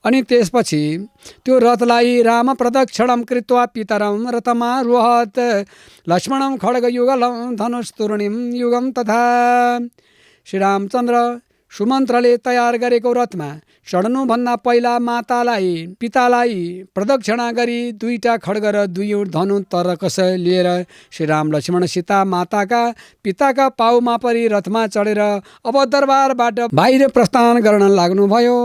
अनि त्यसपछि त्यो रथलाई राम प्रदक्षिणं कृत्वा पितरं रथमारोहत् लक्ष्मणं खड्गयुगलं धनुस्तूर्णिं युगं तथा। श्रीरामचन्द्र सुमन्त्रले तयार गरेको रथमा चढ्नुभन्दा पहिला मातालाई पितालाई प्रदक्षिणा गरी दुईटा खड्ग र दुई धनु तरकस लिएर श्रीराम लक्ष्मण सीता माताका पिताका पाउमा परि रथमा चढेर अब दरबारबाट बाहिर प्रस्थान गर्न लाग्नुभयो।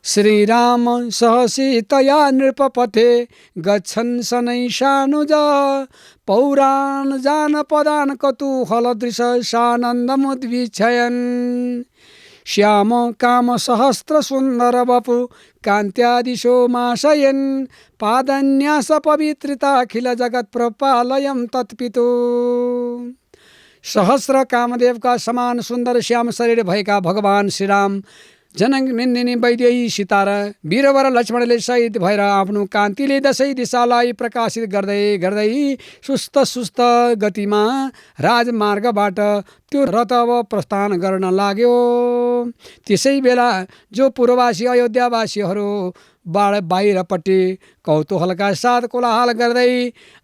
श्रीराम सहसीतया नृपपथे गच्छन् शनै सानुज पौराण जानपदान कतुहल दृश्य सानन्दमुद्वीक्षयन्। श्याम काम सहस्र सुन्दर वपु कान्त्यादिशो माशयन् पादन्यास पवित्रिता अखिल जगत प्रपालयं तत्पितु। सहस्र कामदेवका समान सुन्दर श्याम शरीर भएका भगवान श्रीराम जनक निन्दिनी वैदेही सीता र वीरवर लक्ष्मणले शहीद भएर आफ्नो कान्तिले दशै दिशालाई प्रकाशित गर्दै गर्दै सुस्त गतिमा राजमार्गबाट त्यो रथ अब प्रस्थान गर्न लाग्यो। त्यसै बेला जो पूर्ववासी अयोध्यावासीहरू बाहिरपट्टि कौतूहलका साथ कोलाहल गर्दै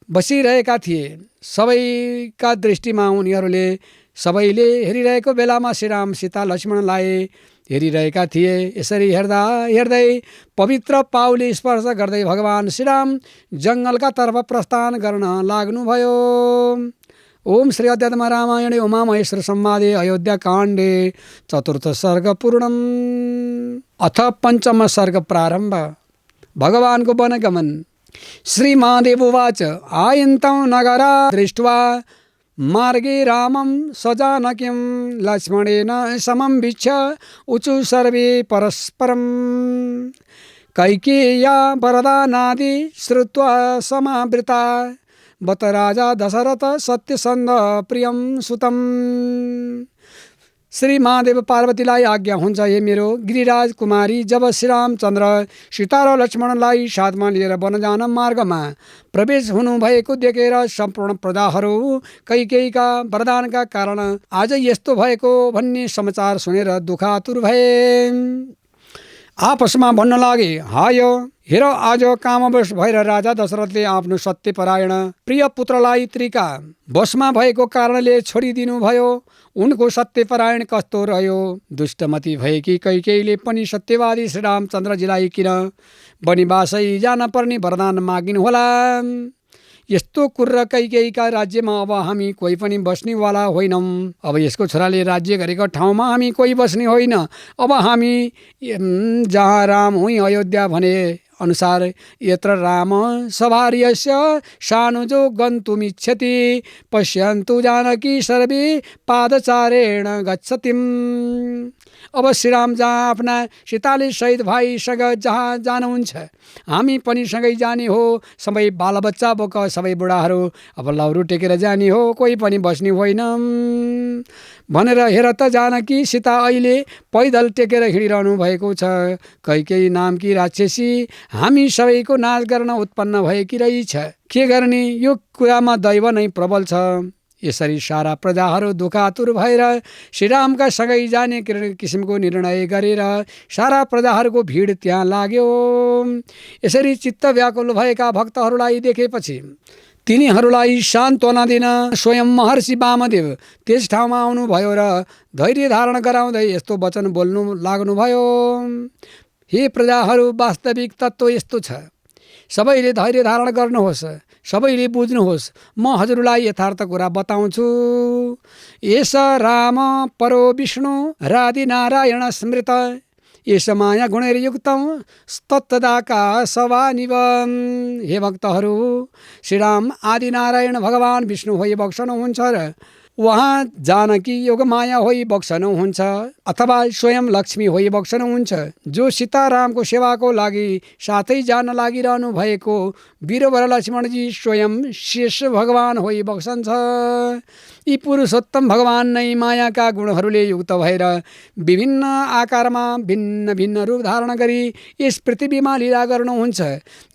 बसिरहेका थिए, सबैका दृष्टिमा उनीहरूले सबैले हेरिरहेको बेलामा श्रीराम सीता लक्ष्मणलाई हेरिरहेका थिए। यसरी हेर्दा हेर्दै पवित्र पाउले स्पर्श गर्दै भगवान श्रीराम जङ्गलका तर्फ प्रस्थान गर्न लाग्नुभयो। ओम श्री अध्यात्म रामायणे उमा महेश्वर संवादे अयोध्याकाण्डे चतुर्थ सर्ग पूर्णम्। अथ पञ्चम सर्ग प्रारम्भ। भगवानको वनगमन। श्रीमहादेव उवाच आयन्तं नगरा दृष्ट्वा मार्गे रामं सजानकीं लक्ष्मणेन समं वीक्ष्य ऊचु सर्वे परस्परं। कैकेय्या वरदानादि श्रुत्वा समावृता बत राजा दशरथ सत्यसन्ध प्रियं सुतं। श्री महादेव पार्वतीलाई आज्ञा हुन्छ, हे मेरो गिरिराज कुमारी, जब श्रीरामचन्द्र सीता र लक्ष्मणलाई साथमा लिएर वन जान मार्गमा प्रवेश हुनुभएको देखेर सम्पूर्ण प्रजाहरू कैकेयीका वरदानका कारण आज यस्तो भएको भन्ने समाचार सुनेर दुखातुर भए। आपसमा भन्न लागे, हाय हेर, आज कामवश भएर राजा दशरथले आफ्नो सत्यपरायण प्रिय पुत्रलाई त्रिका वशमा भएको कारणले छोडिदिनु भयो। उनको सत्यपरायण कस्तो रह्यो। दुष्टमती भएकी कैकेयीले पनि सत्यवादी श्रीरामचन्द्रजीलाई किन वनवासै जान पर्ने वरदान मागिनु होला। यस्तो कुर्र कैकेयीका राज्यमा अब हामी कोही पनि बस्नेवाला होइनौँ। अब यसको छोराले राज्य गरेको ठाउँमा हामी कोही बस्ने होइन। अब हामी जहाँ राम हुँ अयोध्या भने अनुसार यत्र राम सभार्यस्य सानुजो गन्तुमिच्छति पश्यन्तु जानकी सर्वे पादचारेण गच्छतिम्। अब श्रीराम जहाँ आफ्ना सीताले शहीद भाइसँग जहाँ जानुहुन्छ हामी पनि सँगै जाने हो। सबै बालबच्चा बोक सबै बुढाहरू अब लौरो टेकेर जाने हो, कोही पनि बस्ने होइन भनेर हेर त जानकी सीता अहिले पैदल टेकेर हिँडिरहनु भएको छ। कैकेयी नामकी राक्षसी हामी सबैको नाश गर्न उत्पन्न भएकी रहेछ। के गर्ने, यो कुरामा दैव नै प्रबल छ। यसरी सारा प्रजाहरू दुखातुर भएर श्रीरामका सँगै जाने किसिमको निर्णय गरेर सारा प्रजाहरूको भिड त्यहाँ लाग्यो। यसरी चित्त व्याकुल भएका भक्तहरूलाई देखेपछि तिनीहरूलाई सान्त्वना दिन स्वयं महर्षि वामदेव त्यस ठाउँमा आउनुभयो र धैर्य धारण गराउँदै यस्तो वचन बोल्नु लाग्नुभयो। हे प्रजाहरू, वास्तविक तत्त्व यस्तो छ, सबैले धैर्य धारण गर्नुहोस्, सबैले बुझ्नुहोस्। म हजुरलाई यथार्थ कुरा बताउँछु। एष राम परो विष्णु राधि नारायण स्मृत एष माया गुणैर्युक्तं तत्तदाकाशवानिव। हे भक्तहरू, श्रीराम आदि नारायण भगवान विष्णु होई बक्सनुहुन्छ र उहाँ जानकी योगमाया होई बक्सनुहुन्छ अथवा स्वयं लक्ष्मी होई बक्सनुहुन्छ। जो सीतारामको सेवाको लागि साथै जान लागिरहनु भएको वीरवर लक्ष्मणजी स्वयं शेष भगवान होई बक्सन्छ। यी पुरुषोत्तम भगवान नै मायाका गुणहरूले युक्त भएर विभिन्न आकारमा भिन्न भिन्न रूप धारण गरी यस पृथ्वीमा लीला गर्नुहुन्छ।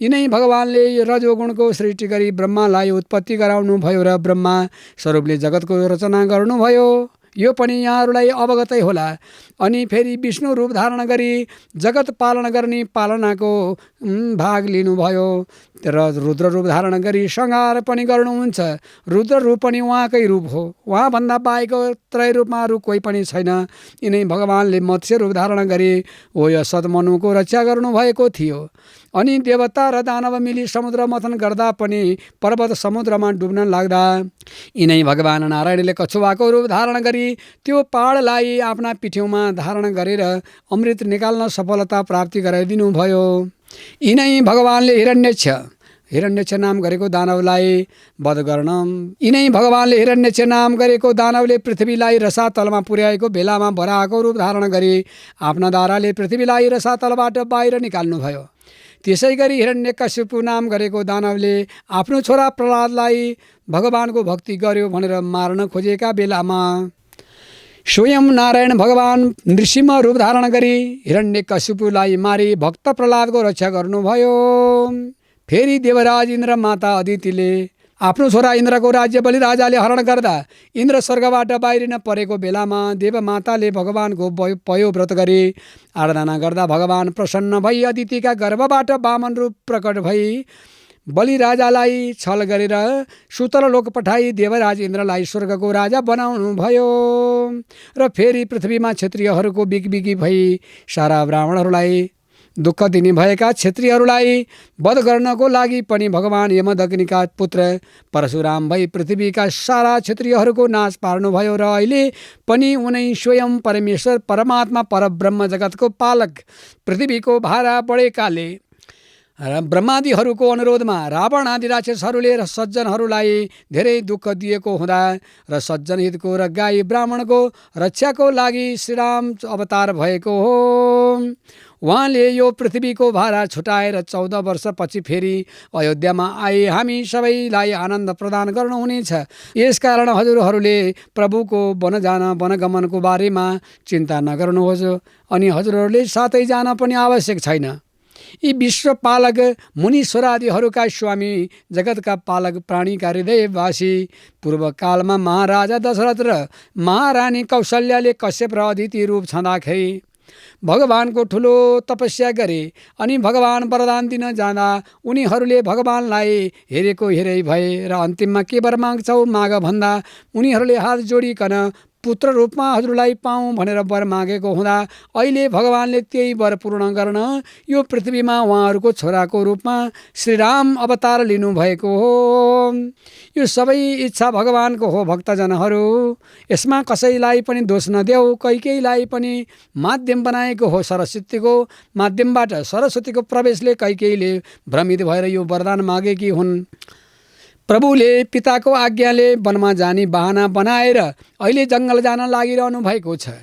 यिनै भगवानले रजोगुणको सृष्टि गरी ब्रह्मालाई उत्पत्ति गराउनु भयो र ब्रह्मा स्वरूपले जगतको रचना गर्नुभयो। यो पनि यहाँहरूलाई अवगतै होला। अनि फेरि विष्णु रूप धारण गरी जगत पालन गर्ने पालनाको भाग लिनुभयो र रुद्र रूप धारण गरी संहार पनि गर्नुहुन्छ। रुद्र रूप पनि उहाँकै रूप हो, उहाँभन्दा बाहेक त्रय रूपमा अरू कोही पनि छैन। यिनै भगवानले मत्स्य रूप धारण गरी हो यो सद्मनुको रक्षा गर्नुभएको थियो। अनि देवता र दानव मिली समुद्र मथन गर्दा पनि पर्वत समुद्रमा डुब्न लाग्दा यिनै भगवान नारायणले कछुवाको रूप धारण गरी त्यो पहाडलाई आफ्ना पिठ्यौमा धारण गरेर अमृत निकाल्न सफलता प्राप्ति गराइदिनु भयो। यिनै भगवानले हिरण्यक्ष नाम गरेको दानवलाई वध गर्न यिनै भगवानले हिरण्यक्ष नाम गरेको दानवले पृथ्वीलाई रसातलमा पुर्याएको बेलामा वराहको रूप धारण गरी आफ्ना धाराले पृथ्वीलाई रसातलबाट बाहिर निकाल्नुभयो। त्यसै गरी हिरण्यकशिपु नाम गरेको दानवले आफ्नो छोरा प्रहलादलाई भगवानको भक्ति गर्यो भनेर मार्न खोजेका बेलामा स्वयं नारायण भगवान नृसिंह रूप धारण गरी हिरण्यकशिपुलाई मारी भक्त प्रहलादको रक्षा गर्नुभयो। फेरि देवराज इन्द्र माता अदितिले आफ्नो छोरा इन्द्रको राज्य बलि राजाले हरण गर्दा इन्द्र स्वर्गबाट बाहिरिन परेको बेलामा देवमाताले भगवानको पयोव्रत गरी आराधना गर्दा भगवान प्रसन्न भई अदितिका गर्भबाट वामन रूप प्रकट भई बलि राजालाई छल गरेर सुतल लोक पठाई देवराज इन्द्रलाई स्वर्गको राजा बनाउनु भयो। र फेरि पृथ्वीमा क्षत्रियहरूको बिगबिगी भई सारा ब्राह्मणहरूलाई दुःख दिने भएका क्षत्रियहरूलाई वध गर्नको लागि पनि भगवान यमदग्निका पुत्र परशुराम भई पृथ्वीका सारा क्षत्रियहरूको नाश पार्नुभयो। र अहिले पनि उनै स्वयं परमेश्वर परमात्मा परब्रह्म जगतको पालक पृथ्वीको भारा बढेकाले ब्रह्मादिहरूको अनुरोधमा रावण आदि राक्षसहरूले र सज्जनहरूलाई धेरै दुःख दिएको हुँदा र सज्जन हितको र गाई ब्राह्मणको रक्षाको लागि श्रीराम अवतार भएको हो। उहाँले यो पृथ्वीको भारा छुटाएर 14 वर्षपछि फेरि अयोध्यामा आए हामी सबैलाई आनन्द प्रदान गर्नुहुनेछ। यसकारण हजुरहरूले प्रभुको वनगमनको बारेमा चिन्ता नगर्नुहोस् अनि हजुरहरूले साथै जान पनि आवश्यक छैन। यी विश्वपालक मुनीश्वरादिहरूका स्वामी जगतका पालक प्राणीका हृदयवासी पूर्वकालमा महाराजा दशरथ र महारानी कौशल्याले कश्यप र अदिति रूप छँदाखेरि भगवानको ठुलो तपस्या गरे। अनि भगवान वरदान दिन जाँदा उनीहरूले भगवानलाई हेरेको हेरै भए र अन्तिममा के वर माग्छौ माग भन्दा उनीहरूले हात जोडिकन पुत्र रूपमा हजुरलाई पाऊँ भनेर वर मागेको हुँदा अहिले भगवानले त्यही वर पूर्ण गर्न यो पृथ्वीमा उहाँहरूको छोराको रूपमा श्रीराम अवतार लिनुभएको हो। यो सबै इच्छा भगवानको हो। भक्तजनहरू, यसमा कसैलाई पनि दोष नदेऊ। कैकेयीलाई पनि माध्यम बनाएको हो। सरस्वतीको माध्यमबाट सरस्वतीको प्रवेशले कैकेयीले भ्रमित भएर यो वरदान मागेकी हुन्। प्रभुले पिताको आज्ञाले वनमा जाने बहाना बनाएर अहिले जङ्गल जान लागिरहनु भएको छ।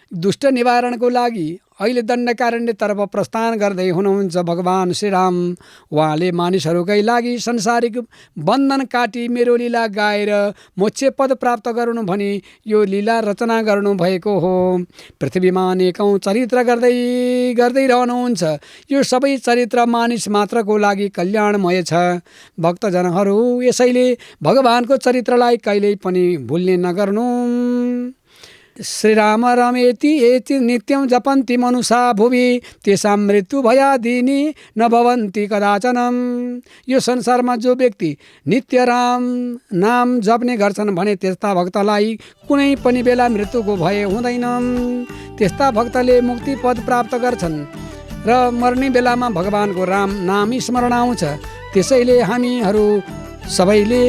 दुष्ट निवारणको लागि अहिले दण्डकारण्यतर्फ प्रस्थान गर्दै हुनुहुन्छ भगवान श्रीराम। उहाँले मानिसहरूकै लागि संसारिक बन्धन काटी मेरो लीला गाएर मोक्ष पद प्राप्त गर्नु भनी यो लीला रचना गर्नुभएको हो। पृथ्वीमा अनेकौँ चरित्र गर्दै रहनुहुन्छ। यो सबै चरित्र मानिस मात्रको लागि कल्याणमय छ। भक्तजनहरू, यसैले भगवानको चरित्रलाई कहिल्यै पनि भुल्ने नगर्नु। श्रीराम रमेति एति नित्यं जपन्ति मनुषा भुवि तेषां मृत्यु भयादिनी न भवन्ति कदाचनम। यो संसारमा जो व्यक्ति नित्य राम नाम जप्ने गर्छन् भने त्यस्ता भक्तलाई कुनै पनि बेला मृत्युको भय हुँदैन। त्यस्ता भक्तले मुक्ति पद प्राप्त गर्छन् र मर्ने बेलामा भगवानको राम नाम स्मरण आउँछ। त्यसैले हामीहरू सबैले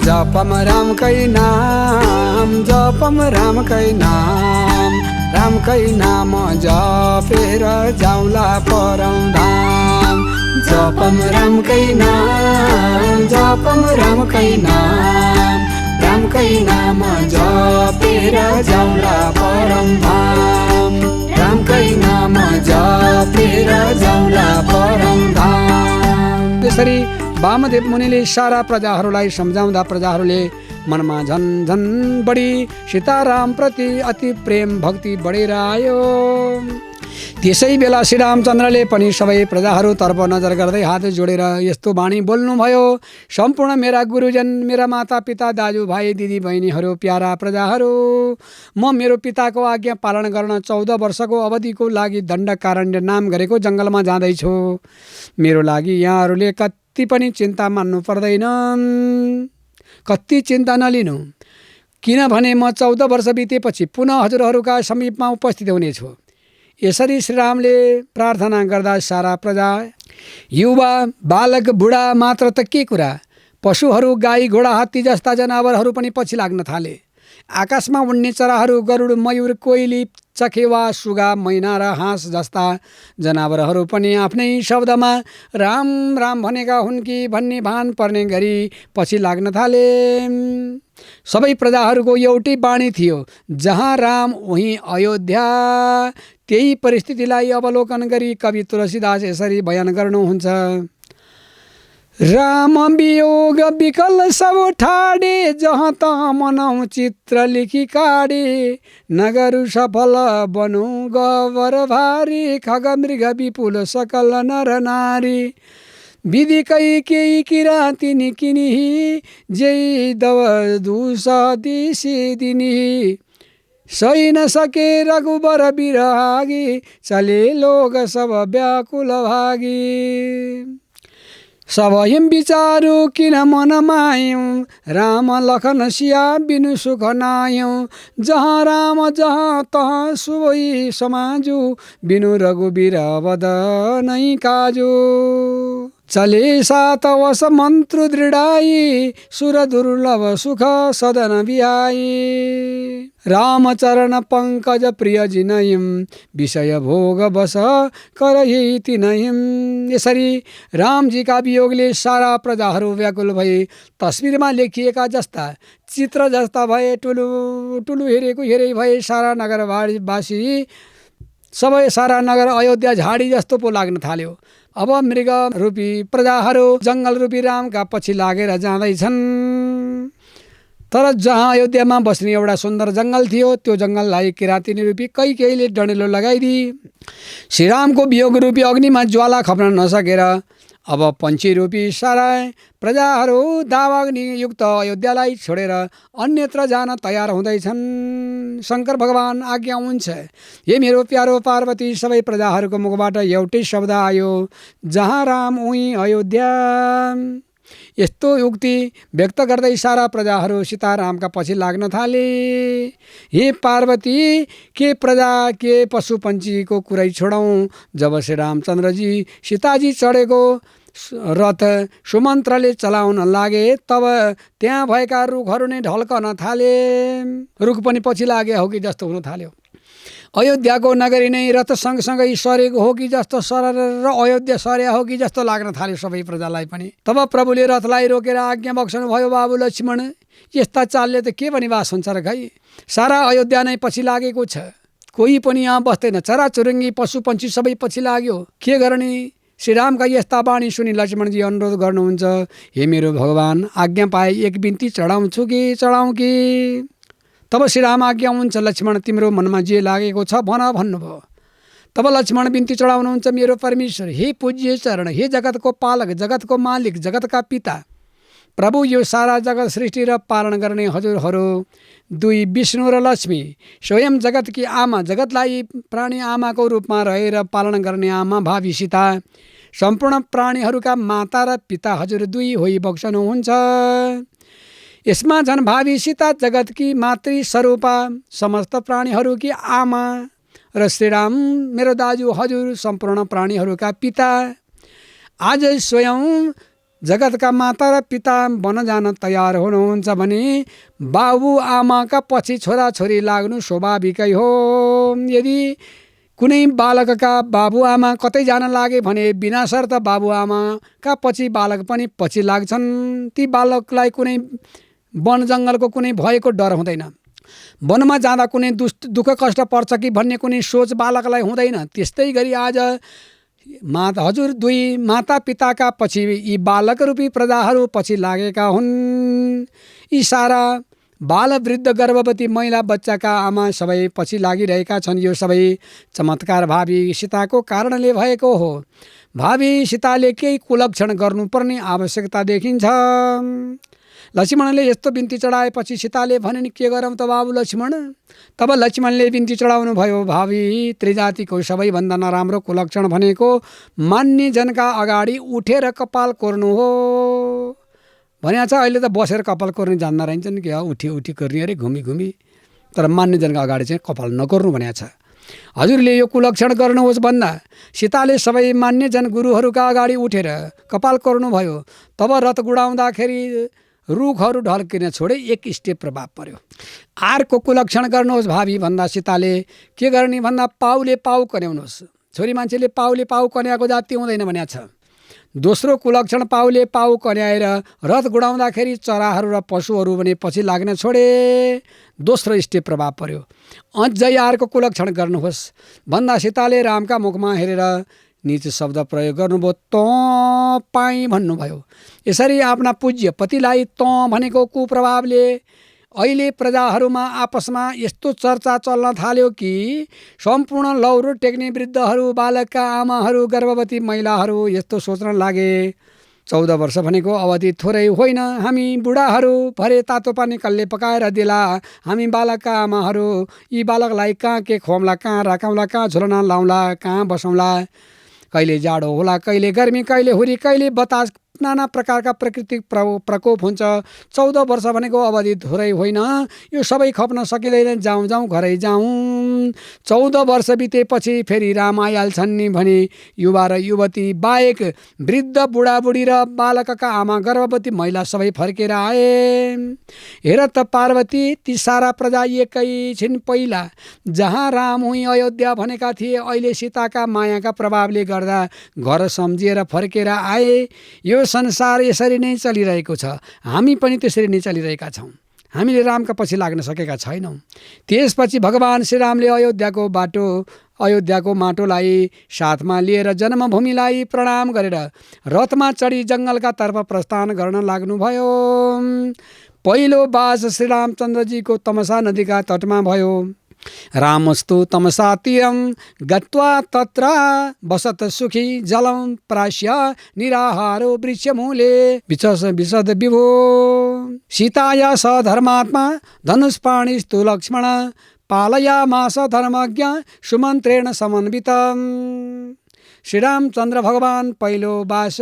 जपम रामकै नाम, जपम रामकै नाम, रामकै नाम जपेर जाउँला परम धाम। जपम रामकै नाम, जपम रामकै नाम, रामकै नाम जपेर जाउँला परम धाम। रामकै नाम जपेर जाउँला परम धाम। त्यसरी वामदेव मुनिले सारा प्रजाहरूलाई सम्झाउँदा प्रजाहरूले मनमा झन झन बढी सीताराम प्रति अति प्रेम भक्ति बढेर आयो। त्यसै बेला श्रीरामचन्द्रले पनि सबै प्रजाहरूतर्फ नजर गर्दै हात जोडेर यस्तो बाणी बोल्नुभयो, सम्पूर्ण मेरा गुरुजन, मेरा मातापिता, दाजुभाइ, दिदी बहिनीहरू, प्यारा प्रजाहरू, म मेरो पिताको आज्ञा पालन गर्न 14 वर्षको अवधिको लागि दण्डकारण्य नाम गरेको जङ्गलमा जाँदैछु। मेरो लागि यहाँहरूले कति पनि चिन्ता मान्नु पर्दैन, कति चिन्ता नलिनु, किनभने म 14 वर्ष बितेपछि पुनः हजुरहरूका समीपमा उपस्थित हुनेछु। यसरी श्रीरामले प्रार्थना गर्दा सारा प्रजा, युवा, बालक, बुढा मात्र त के कुरा, पशुहरू, गाई, घोडा, हात्ती जस्ता जनावरहरू पनि पछि लाग्न थाले। आकाशमा उड्ने चराहरू, गरुड, मयूर, कोइली, चखेवा, सुगा, मैना र हाँस जस्ता जनावरहरू पनि आफ्नै शब्दमा राम राम भनेका हुन् कि भन्ने भान पर्ने गरी पछि लाग्न थाले। सबै प्रजाहरूको एउटै बाणी थियो, जहाँ राम उहीँ अयोध्या। त्यही परिस्थितिलाई अवलोकन गरी कवि तुलसीदास यसरी बयान गर्नुहुन्छ। राम वियोग विकल सब ठाडे, जहाँ तहाँ मनौ चित्र लिखी काडे। नगरु सफल बनु गवर भारी, खग मृग विपुल सकल नर नारी। विधि कई केही किराती निकिनिही, जय दव दूष दिशी दिनिही। सही न सके रघुबर बिरहागी, चले लोग सब व्याकुल भागी। सब हिम विचारू किन मन मायौँ, राम लखन सिया बिनु सुख नायौँ। जहाँ राम जहाँ तहाँ सुवै समाजु, बिनु रघुबीर वद नै काजु। चले सात वस मन्त्र दृढाई, सुर दुर्लभ सुख सदन बिहाई। रामचरण पंकज प्रिय जिनयम, विषय भोग बस करही तिनयम। यसरी रामजीका वियोगले सारा प्रजाहरू व्याकुल भए। तस्बिरमा लेखिएका जस्ता, चित्र जस्ता भए। टुलु टुलु हेरेको हेरे भए। सारा नगरवासी, सबै सारा नगर अयोध्या झाडी जस्तो पो लाग्न थाल्यो। अब मृग रूपी प्रजाहरू जङ्गल रूपी रामका पछि लागेर जाँदैछन्। तर जहाँ अयोध्यामा बस्ने एउटा सुन्दर जङ्गल थियो, त्यो जङ्गललाई किराँती रूपी कैकेयीले डढेलो लगाइदिए। श्रीरामको वियोग रूपी अग्निमा ज्वाला खप्न नसकेर अब पञ्ची रूपी सारा प्रजाहरू दावाग्नियुक्त अयोध्यालाई छोडेर अन्यत्र जान तयार हुँदैछन्। शङ्कर भगवान आज्ञा हुन्छ, हे मेरो प्यारो पार्वती। सबै प्रजाहरूको मुखबाट एउटै शब्द आयो, जहाँ राम उहीँ अयोध्या। यस्तो उक्ति व्यक्त गर्दै सारा प्रजाहरू सीतारामका पछि लाग्न थाले। हे पार्वती, के प्रजा के पशु पन्छीको कुरै छोडौँ। जब श्री रामचन्द्रजी सीताजी चढेको रथ सुमन्त्रले चलाउन लागे, तब त्यहाँ भएका रुखहरू नै ढल्कन थाले। रुख पनि पछि लागे हो कि जस्तो हुन थाल्यो। अयोध्याको नगरी नै रथ सँगसँगै सरेको हो कि जस्तो, सरेर अयोध्या सर्या हो कि जस्तो लाग्न थाल्यो सबै प्रजालाई पनि। तब प्रभुले रथलाई रोकेर आज्ञा बक्सनु भयो, बाबु लक्ष्मण, यस्ता चालले त के बनिवास हुन्छ र खै। सारा अयोध्या नै पछि लागेको छ, कोही पनि यहाँ बस्दैन। चराचुरुङ्गी पशु पन्छी सबै पछि लाग्यो, के गर्ने। श्रीरामका यस्ता बाणी सुनि लक्ष्मणजी अनुरोध गर्नुहुन्छ, हे मेरो भगवान, आज्ञा पाए एक बिन्ती चढाउँछु कि चढाउँ कि। तब श्रीराम आज्ञा हुन्छ, लक्ष्मण, तिम्रो मनमा जे लागेको छ भन भन्नुभयो। तब लक्ष्मण बिन्ती चढाउनुहुन्छ, मेरो परमेश्वर, हे पूज्य चरण, हे जगतको पालक, जगतको मालिक, जगतका पिता प्रभु, यो सारा जगत सृष्टि र पालन गर्ने हजुरहरू दुई विष्णु र लक्ष्मी, स्वयं जगतकी आमा, जगतलाई प्राणी आमाको रूपमा रहेर पालन गर्ने आमा भावी सीता, सम्पूर्ण प्राणीहरूका माता र पिता हजुर दुई होई बक्सनुहुन्छ। यसमा झन् भावी सीता जगतकी मातृ स्वरूपा, समस्त प्राणीहरूकी आमा, र श्रीराम मेरो दाजु हजुर सम्पूर्ण प्राणीहरूका पिता आज स्वयं जगतका माता र पिता बन जान तयार हुनुहुन्छ भने बाबु आमाका पछि छोराछोरी लाग्नु स्वाभाविकै हो। यदि कुनै बालकका बाबुआमा कतै जान लागे भने बिना शर्त बाबुआमाका पछि बालक पनि पछि लाग्छन्। ती बालकलाई कुनै वन जङ्गलको कुनै भयको डर हुँदैन, वनमा जाँदा कुनै दुःख कष्ट पर्छ कि भन्ने कुनै सोच बालकलाई हुँदैन। त्यस्तै गरी आज हजुर दुई माता पिताका पछि यी बालक रूपी प्रजाहरू पछि लागेका हुन्। यी सारा बाल वृद्ध गर्भवती महिला बच्चाका आमा सबै पछि लागिरहेका छन्। यो सबै चमत्कार भावी सीताको कारणले भएको हो। भावी सीताले केही कुलक्षण गर्नुपर्ने आवश्यकता देखिन्छ। लक्ष्मणले यस्तो बिन्ती चढाएपछि सीताले भनिन्, के गरौँ त बाबु लक्ष्मण? तब लक्ष्मणले बिन्ती चढाउनु भयो, भावी त्रिजातिको सबैभन्दा नराम्रो कुलक्षण भनेको मान्ने जनका अगाडि उठेर कपाल कोर्नु हो भनेको छ। अहिले त बसेर कपाल कोर्ने जान्न रहन्छन् कि उठी उठी कोर्ने अरे घुमी घुमी, तर मान्ने जनका अगाडि चाहिँ कपाल नकोर्नु भनेको छ। हजुरले यो कुलक्षण गर्नुहोस् भन्दा सीताले सबै मान्य जन गुरुहरूका अगाडि उठेर कपाल कोर्नुभयो। तब रथ गुडाउँदाखेरि रुखहरू ढल्किन छोडे, एक स्टेप प्रभाव पर्यो। अर्को कुलक्षण गर्नुहोस् भावी भन्दा सीताले के गर्ने भन्दा पाउले पाउ कन्याउनुहोस्। छोरी मान्छेले पाउले पाउ कन्याएको जाति हुँदैन भनेको छ। दोस्रो कुलक्षण पाउले पाउ कन्याएर रथ गुडाउँदाखेरि चराहरू र पशुहरू भने पछि लाग्न छोडे, दोस्रो स्टेप प्रभाव पर्यो। अझै अर्को कुलक्षण गर्नुहोस् भन्दा सीताले रामका मुखमा हेरेर नीच शब्द प्रयोग गर्नुभयो, तँ पाई भन्नुभयो। यसरी आफ्ना पूज्य पतिलाई तँ भनेको कुप्रभावले अहिले प्रजाहरूमा आपसमा यस्तो चर्चा चल्न थाल्यो कि सम्पूर्ण लौरो टेक्ने वृद्धहरू, बालकका आमाहरू, गर्भवती महिलाहरू यस्तो सोच्न लागे, 14 वर्ष भनेको अवधि थोरै होइन। हामी बुढाहरू भरे तातो पानी कसले पकाएर दिला? हामी बालकका आमाहरू यी बालकलाई कहाँ के खुवाउँला, कहाँ राखौँला, कहाँ झुलना लाउँला, कहाँ बसौँला? कहिले जाडो होला, कहिले गर्मी, कहिले हुरी, कहिले बतास, नाना प्रकारका प्राकृतिक प्रकोप हुन्छ। 14 वर्ष भनेको अवधि थोरै होइन। यो सबै खप्न सकिँदैन। जाउँ जाउँ घरै जाउँ। 14 वर्ष बितेपछि फेरि राम आइहाल्छन् नि भने युवा र युवती बाहेक वृद्ध बुढाबुढी र बालकका आमा, गर्भवती महिला सबै फर्केर आए। हेर त पार्वती, ती सारा प्रजा एकैछिन पहिला जहाँ राम हुँ अयोध्या भनेका थिए, अहिले सीताका मायाका प्रभावले गर्दा घर सम्झिएर फर्केर आए। यो संसार यसरी नै चलिरहेको छ। हामी पनि त्यसरी नै चलिरहेका छौँ। हामीले रामका पछि लाग्न सकेका छैनौँ। त्यसपछि भगवान श्रीरामले अयोध्याको माटोलाई साथमा लिएर जन्मभूमिलाई प्रणाम गरेर रथमा चढी जङ्गलका तर्फ प्रस्थान गर्न लाग्नुभयो। पहिलो बास श्रीरामचन्द्रजीको तमसा नदीका तटमा भयो। रामस्तु तमसा तीरं गत्वा तत्र बसत सुखी जलं प्राश्य निराहारो वृक्षमूले विशद विभो सीताया स धर्मात्मा धनुष्पाणिस्तु लक्ष्मण पालयामास धर्मज्ञ सुमन्त्रेण समन्वितम्। श्रीरामचन्द्र भगवान पहिलो बास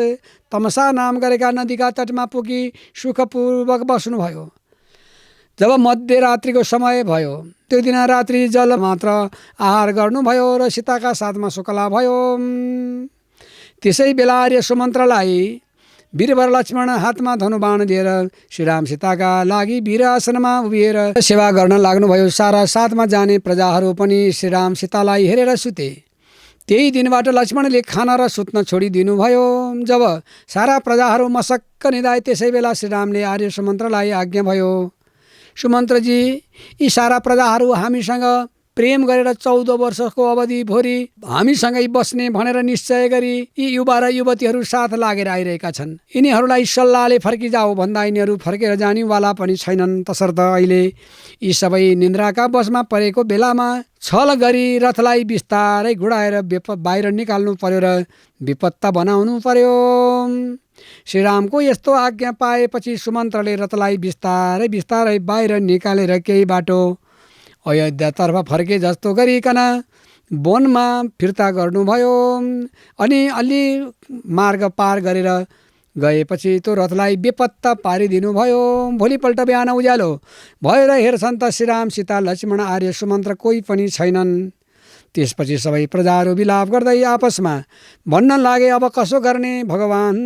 तमसा नाम गरेका नदीका तटमा पुगी सुखपूर्वक बस्नुभयो। जब मध्यरात्रिको समय भयो, त्यो दिन रात्रि जल मात्र आहार गर्नुभयो र सीताका साथमा शुक्ला भयो। त्यसै बेला आर्य सुमन्त्रलाई वीरवर लक्ष्मण हातमा धनुबाण लिएर श्रीराम सीताका लागि वीर आसनमा उभिएर सेवा गर्न लाग्नुभयो। सारा साथमा जाने प्रजाहरू पनि श्रीराम सीतालाई हेरेर सुते। त्यही दिनबाट लक्ष्मणले खाना र सुत्न छोडिदिनुभयो। जब सारा प्रजाहरू मसक्क निधाए, त्यसै बेला श्रीरामले आर्य सुमन्त्रलाई आज्ञा भयो, सुमन्त्रजी, यी सारा प्रजाहरू हामीसँग प्रेम गरेर 14 वर्षको अवधिभरि हामीसँगै बस्ने भनेर निश्चय गरी यी युवा र युवतीहरू साथ लागेर आइरहेका छन्। यिनीहरूलाई सल्लाहले फर्किजाऊ भन्दा यिनीहरू फर्केर जानेवाला पनि छैनन्। तसर्थ अहिले यी सबै निन्द्राका बसमा परेको बेलामा छल गरी रथलाई बिस्तारै घुडाएर बाहिर निकाल्नु पर्यो र विपत्ता बनाउनु पर्यो। श्रीरामको यस्तो आज्ञा पाएपछि सुमन्त्रले रथलाई बिस्तारै बाहिर निकालेर केही बाटो अयोध्यातर्फ फर्के जस्तो गरिकन वनमा फिर्ता गर्नुभयो। अनि अलि मार्ग पार गरेर गएपछि त्यो रथलाई बेपत्ता पारिदिनुभयो। भोलिपल्ट बिहान उज्यालो भएर हेर्छन् त श्रीराम, सीता, लक्ष्मण, आर्य सुमन्त्र कोही पनि छैनन्। त्यसपछि सबै प्रजाहरू विलाप गर्दै आपसमा भन्न लागे, अब कसो गर्ने भगवान?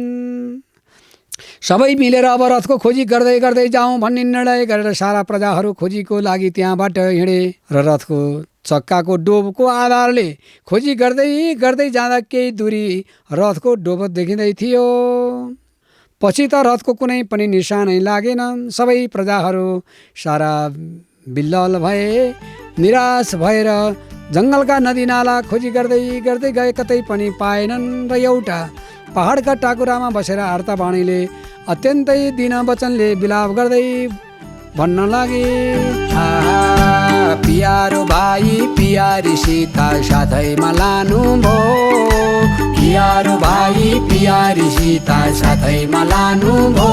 सबै मिलेर अब रथको खोजी गर्दै गर्दै जाउँ भन्ने निर्णय गरेर सारा प्रजाहरू खोजीको लागि त्यहाँबाट हिँडे र रथको चक्काको डोबको आधारले खोजी गर्दै गर्दै जाँदा केही दूरी रथको डोब देखिँदै थियो। पछि त रथको कुनै पनि निशानै लागेन। सबै प्रजाहरू सारा विल्लल भए, निराश भएर जङ्गलका नदीनाला खोजी गर्दै गर्दै गए, कतै पनि पाएनन्। र एउटा पहाडका टाकुरामा बसेर आर्तवाणीले अत्यन्तै दीन वचनले विलाप गर्दै भन्न लागे। प्यारो भाइ प्यारी सीता साथैमा लानुभो, प्यारो भाइ प्यारी सीता साथैमा लानुभो,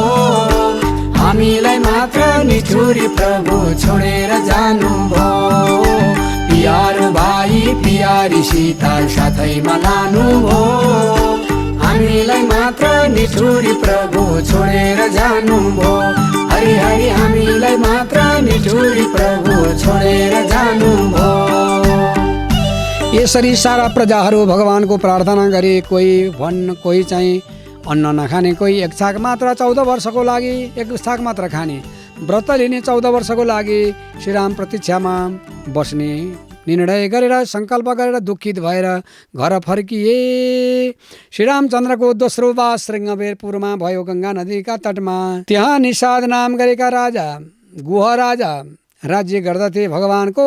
हामीलाई मात्र निठुरी प्रभु छोडेर जानुभो। प्यारो भाइ प्यारी सीता साथैमा लानुभो, हामीलाई मात्र निठुरी प्रभु छोडेर जानुभो। हरि हरि हामीलाई मात्र निठुरी प्रभु छोडेर जानुभो। यसरी सारा प्रजाहरू भगवानको प्रार्थना गरे। कोही चाहिँ अन्न नखाने, कोही एक छाक मात्र 14 वर्षको लागि एक छाक मात्र खाने, व्रत लिने 14 वर्षको लागि श्रीराम प्रतीक्षामा बस्ने निर्णय गरेर सङ्कल्प गरेर दुखित भएर घर फर्किए। श्रीरामचन्द्रको दोस्रो वास श्रृङ्गबेरपुरमा भयो, गङ्गा नदीका तटमा। त्यहाँ निषाद नाम गरेका राजा गुह राजा राज्य गर्दथे। भगवानको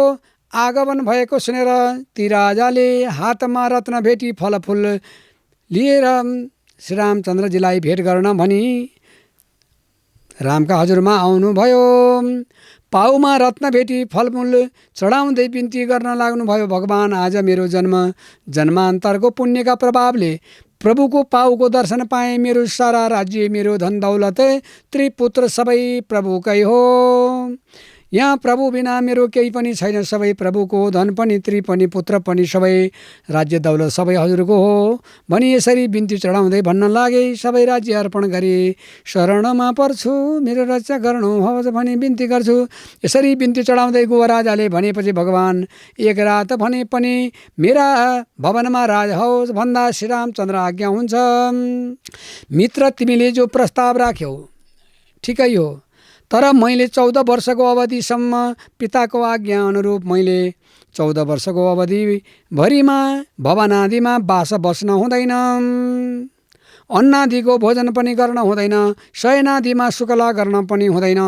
आगमन भएको सुनेर ती राजाले हातमा रत्न भेटी फलफुल लिएर श्रीरामचन्द्रजीलाई भेट गर्न भनी रामका हजुरमा आउनुभयो। पाउमा रत्न भेटी फलमूल चढाउँदै बिन्ती गर्न लाग्नुभयो। भगवान, आज मेरो जन्मान्तरको पुण्यका प्रभावले प्रभुको पाउको दर्शन पाएँ। मेरो सारा राज्य, मेरो धन दौलत, त्रिपुत्र सबै प्रभुकै हो। यहाँ प्रभु बिना मेरो केही पनि छैन। सबै प्रभुको धन पनि, त्रि पनि, पुत्र पनि, सबै राज्य दौलत सबै हजुरको हो भनी यसरी बिन्ती चढाउँदै भन्न लागे। सबै राज्य अर्पण गरी शरणमा पर्छु, मेरो रक्षा गर्नुहोस् भनी बिन्ती गर्छु। यसरी बिन्ती चढाउँदै गुह राजाले भनेपछि भगवान एक रात भने पनि मेरा भवनमा राज होस् भन्दा श्रीरामचन्द्र आज्ञा हुन्छ। मित्र, तिमीले जो प्रस्ताव राख्यौ ठिकै हो, तर मैले 14 वर्षको अवधिसम्म पिताको आज्ञा अनुरूप मैले 14 वर्षको अवधिभरिमा भवनादिमा बास बस्न हुँदैन, अन्नादिको भोजन पनि गर्न हुँदैन, शयनादिमा शुकला गर्न पनि हुँदैन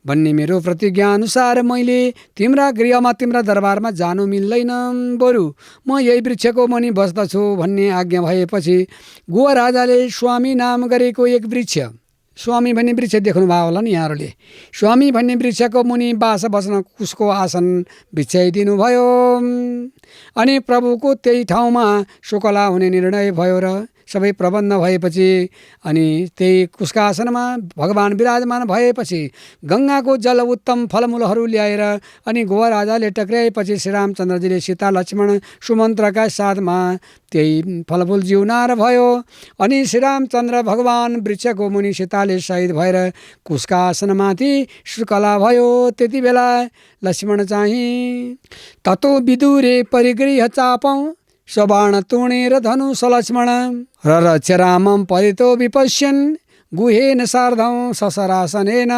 भन्ने मेरो प्रतिज्ञा अनुसार मैले तिम्रा गृहमा, तिम्रा दरबारमा जानु मिल्दैन। बरु म यही वृक्षको मुनि बस्दछु भन्ने आज्ञा भएपछि गुह राजाले स्वामी नाम गरेको एक वृक्ष, स्वामी भन्ने वृक्ष देख्नुभयो होला नि यहाँहरूले, स्वामी भन्ने वृक्षको मुनि बास बस्न उसको आसन बिछ्याइदिनु भयो। अनि प्रभुको त्यही ठाउँमा शुकला हुने निर्णय भयो र सबै प्रबन्ध भएपछि अनि त्यही कुशका आसनमा भगवान विराजमान भएपछि गङ्गाको जल उत्तम फलमूलहरू ल्याएर अनि गुह राजाले टक्र्याएपछि श्रीरामचन्द्रजीले सीता लक्ष्मण सुमन्त्रका साथमा त्यही फलफुल जिउनार भयो। अनि श्रीरामचन्द्र भगवान वृक्षको मुनि सीताले शहीद भएर कुशका आसनमाथि शुकला भयो। त्यति बेला लक्ष्मण चाहिँ ततो विदुरे परिगृह चापौँ सबाण तुणेर धनु सलक्ष्मण रक्ष रामं परितो विपश्यन् गुहेन सार्धौं ससरासनेन।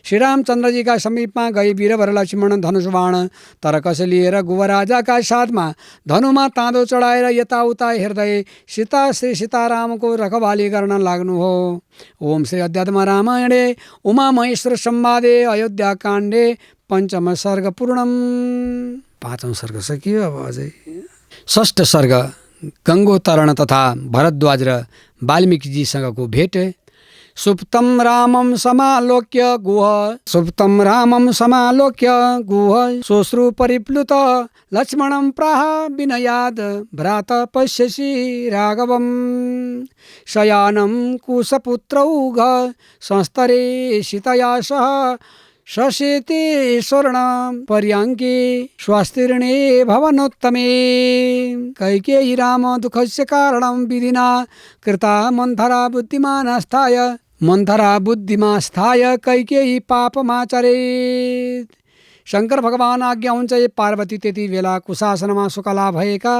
श्रीरामचन्द्रजीका समीपमा गई वीरवर लक्ष्मण धनुष बाण तरकस लिएर गुह राजाका साथमा धनुमा ताँदो चढाएर यताउता हेर्दै सीता श्री सीतारामको रखवाली गर्न लाग्नु हो। ओम श्री अध्यात्म रामायणे उमा महेश्वर संवादे अयोध्याकाण्डे पञ्चम सर्ग पूर्णम। 5औं सर्ग सकियो। अब अझै 6ठ सर्ग गङ्गोत्तरण तथा भरद्वाज र वाल्मीकिजीसँगको भेट। सुप्तं रामं समालोक्य गुह श्रोश्रु परिप्लुत लक्ष्मणं प्राह विनयाद भ्रात पश्यसि राघवं शयानं कुशपुत्रौघ संस्तरे सीतया सह सशेते स्वर्ण पर्याङ्के स्वास्तीर्णे भवनोत्तमे कैकेयी राम दुःखस्य कारणं विधिना कृता मन्थरा बुद्धिमास्थाय कैकेयी पापमाचरेत्। शङ्कर भगवान आज्ञा हुन्छ। पार्वती त्यति बेला कुशासनमा शुकला भएका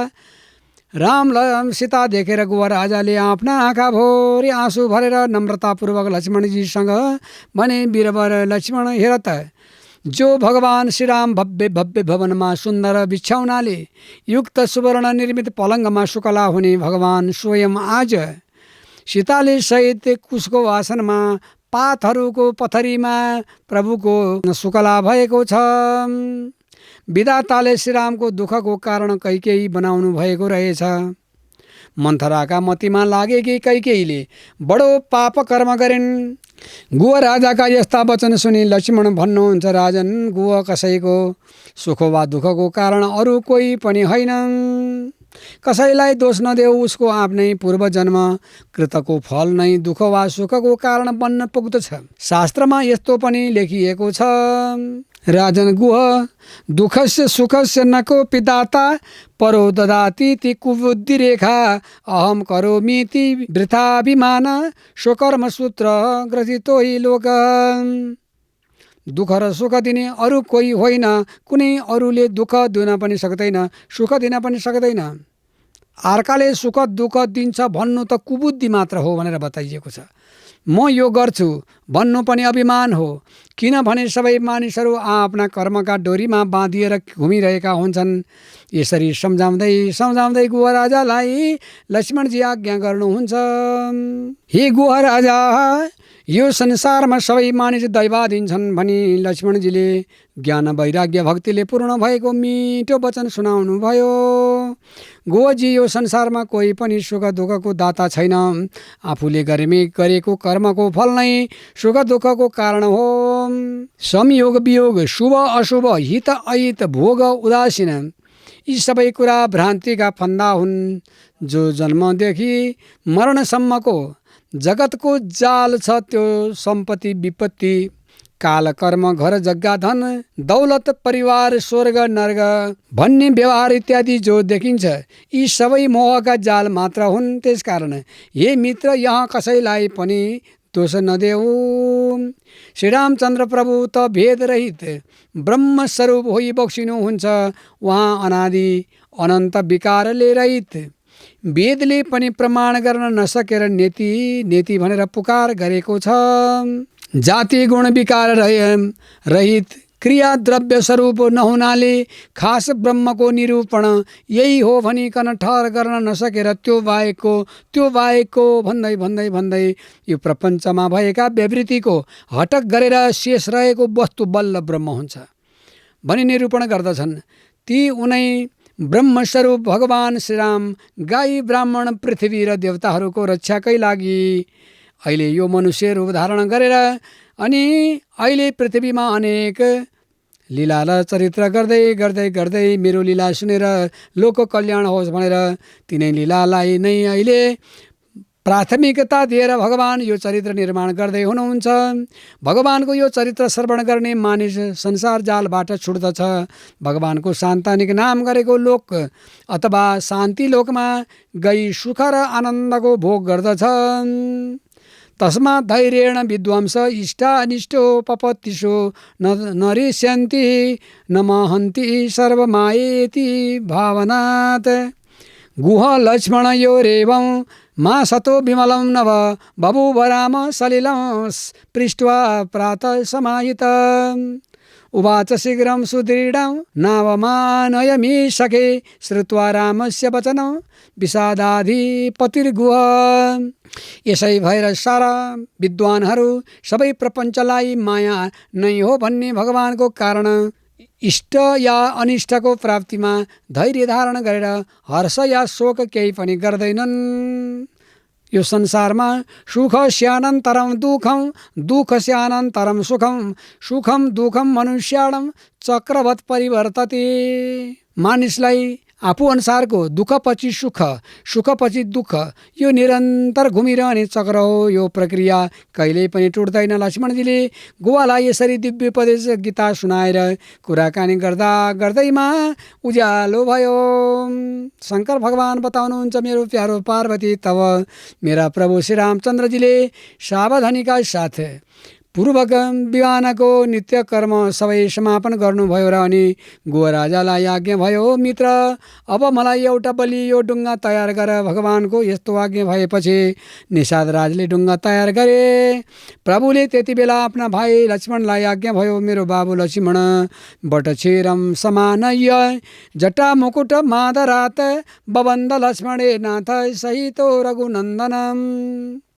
राम सीता देखेर गुह राजाले आफ्ना आँखा भोरी आँसु भरेर नम्रतापूर्वक लक्ष्मणजीसँग भने, वीरवर लक्ष्मण, हेर त, जो भगवान श्रीराम भव्य भव्य भवनमा सुन्दर बिछ्याउनाले युक्त सुवर्ण निर्मित पलङ्गमा शुकला हुने भगवान स्वयं आज सीताले सहित कुशको आसनमा पातहरूको पथरीमा प्रभुको शुकला भएको छ। विधाताले श्रीरामको दुःखको कारण कैकेयी बनाउनु भएको रहेछ। मन्थराका मतिमा लागे कि कैकेयीले बडो पाप कर्म गरिन्। गुह राजाका यस्ता वचन सुनि लक्ष्मण भन्नुहुन्छ, राजन, गुह कसैको सुख वा दुःखको कारण अरू कोही पनि होइन। कसैलाई दोष नदेऊ, उसको आफ्नै पूर्व जन्म कृतको फल नै दुःख वा सुखको कारण बन्न पुग्दछ। शास्त्रमा यस्तो पनि लेखिएको छ, राजन गुह, दुःखस्य सुखस्य न कोऽपि दाता, परो ददाति ति कुबुद्धि रेखा, अहम करोमीति वृथाभिमान, स्वकर्म सूत्र ग्रसितो हि लोक। दुःख र सुख दिने अरू कोही होइन, कुनै अरूले दुःख दिन पनि सक्दैन, सुख दिन पनि सक्दैन। अर्काले सुख दुःख दिन्छ भन्नु त कुबुद्धि मात्र हो भनेर बताइएको छ। म यो गर्छु भन्नु पनि अभिमान हो, किनभने सबै मानिसहरू आफ्ना कर्मका डोरीमा बाँधिएर घुमिरहेका हुन्छन्। यसरी सम्झाउँदै गुह राजालाई लक्ष्मणजी आज्ञा गर्नुहुन्छ, हे गुह राजा, यो संसारमा सबै मानिस दैवाधीन छन् भनी लक्ष्मणजीले ज्ञान वैराग्य भक्तिले पूर्ण भएको मिठो वचन सुनाउनु भयो। गुहजी, यो संसारमा कोही पनि सुख दुःखको दाता छैन। आफूले गरेको कर्मको फल नै सुख दुःखको कारण हो। संयोग वियोग, शुभ अशुभ, हित अहित, भोग उदासीन, यी सबै कुरा भ्रान्तिका फन्दा हुन्। जो जन्मदेखि मरणसम्मको जगतको जाल छ, त्यो सम्पत्ति विपत्ति, काल कर्म, घर जग्गा, धन दौलत, परिवार, स्वर्ग नर्क भन्ने व्यवहार इत्यादि जो देखिन्छ, यी सबै मोहका जाल मात्र हुन्। त्यसकारण हे मित्र, यहाँ कसैलाई पनि दोष नदेऊ। श्रीरामचन्द्र प्रभु त भेदरहित ब्रह्मस्वरूप होई बक्सिनुहुन्छ। उहाँ अनादि अनन्त विकारले रहित, वेदले पनि प्रमाण गर्न नसकेर नेति भनेर पुकार गरेको छ। जाति गुण विकार रहित, क्रिया द्रव्य स्वरूप नहुनाले खास ब्रह्मको निरूपण यही हो भनिकन ठहर गर्न नसकेर त्यो बाहेकको भन्दै यो प्रपञ्चमा भएका विवृतिको हटक गरेर शेष रहेको वस्तु बल्ल ब्रह्म हुन्छ भनी निरूपण गर्दछन्। ती उनै ब्रह्मस्वरूप भगवान श्रीराम गाई, ब्राह्मण, पृथ्वी र देवताहरूको रक्षाकै लागि अहिले यो मनुष्य रूप धारण गरेर अनि अहिले पृथ्वीमा अनेक लीला र चरित्र गर्दै मेरो लीला सुनेर लोकको कल्याण होस् भनेर तिनै लीलालाई नै अहिले प्राथमिकता दिएर भगवान यो चरित्र निर्माण गर्दै हुनुहुन्छ। भगवानको यो चरित्र श्रवण गर्ने मानिस संसार जालबाट छुट्दछ। भगवानको सान्तानिक नाम गरेको लोक अथवा शान्ति लोकमा गई सुख र आनन्दको भोग गर्दछ। तस्मात् धैर्येण विद्वांस इष्टा अनिष्टो पपत्तिषु नरिष्यन्ति नमहन्ति सर्वमायेति भावनात्। गुह लक्ष्मण योरेवं मा सतो विमलं नव बभूव राम सलिलं पृष्ट्वा प्रातः समाहितम्। उवाच शीघ्रं सुदृढं नावमानयमीशके श्रुत्वा रामस्य वचनं विषादाधिपतिर्गुह। यसै भएर सारा विद्वानहरू सबै प्रपञ्चलाई माया नै हो भन्ने भगवानको कारण इष्ट या अनिष्टको प्राप्तिमा धैर्य धारण गरेर हर्ष या शोक केही पनि गर्दैनन्। यो संसारमा सुख स्यानन्तरम दुःखम, दुःख स्यानन्तरम सुखम, सुखम दुःखम मनुष्याणम चक्रवत् परिवर्तते। मानिसलाई आफू अनुसारको दुःखपछि सुख, सुखपछि दुःख, यो निरन्तर घुमिरहने चक्र हो। यो प्रक्रिया कहिल्यै पनि टुट्दैन। लक्ष्मणजीले गुहलाई यसरी दिव्य उपदेश गीता सुनाएर कुराकानी गर्दैमा उज्यालो भयो। शङ्कर भगवान बताउनुहुन्छ, मेरो प्यारो पार्वती, तब मेरा प्रभु श्री रामचन्द्रजीले सावधानीका साथ पूर्वक बिहानको नित्य कर्म सबै समापन गर्नुभयो र अनि गुह राजालाई आज्ञा भयो, मित्र, अब मलाई एउटा बलियो डुङ्गा तयार गर। भगवानको यस्तो आज्ञा भएपछि निषाद राजले डुङ्गा तयार गरे। प्रभुले त्यति बेला आफ्ना भाइ लक्ष्मणलाई आज्ञा भयो, मेरो बाबु लक्ष्मण, बटछिरम समानय जटा मुकुट मादरात बबन्द लक्ष्मणे नाथ सहितो रघुनन्दनम।